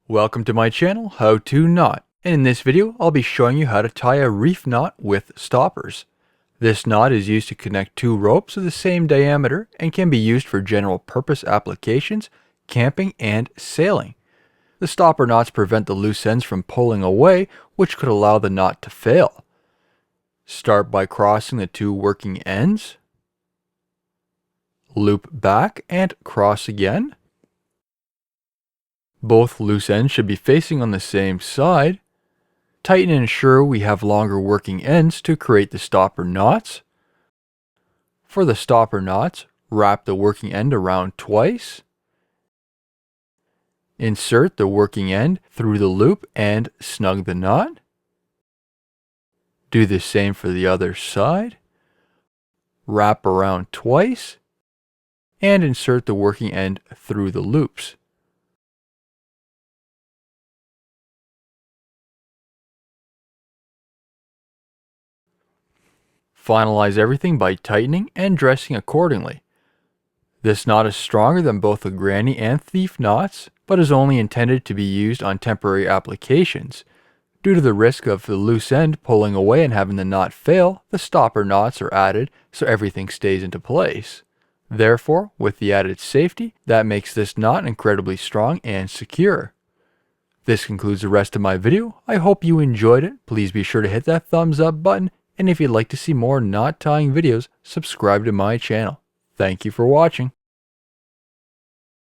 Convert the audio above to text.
Welcome to my channel, How to Knot, and in this video I'll be showing you how to tie a reef knot with stoppers. This knot is used to connect two ropes of the same diameter and can be used for general purpose applications, camping, and sailing. The stopper knots prevent the loose ends from pulling away, which could allow the knot to fail. Start by crossing the two working ends, loop back and cross again. Both loose ends should be facing on the same side. Tighten and ensure we have longer working ends to create the stopper knots. For the stopper knots, wrap the working end around twice. Insert the working end through the loop and snug the knot. Do the same for the other side. Wrap around twice and insert the working end through the loops. Finalize everything by tightening and dressing accordingly. This knot is stronger than both the granny and thief knots, but is only intended to be used on temporary applications. Due to the risk of the loose end pulling away and having the knot fail, the stopper knots are added so everything stays into place. Therefore, with the added safety, that makes this knot incredibly strong and secure. This concludes the rest of my video. I hope you enjoyed it. Please be sure to hit that thumbs up button. And if you'd like to see more knot tying videos, subscribe to my channel. Thank you for watching.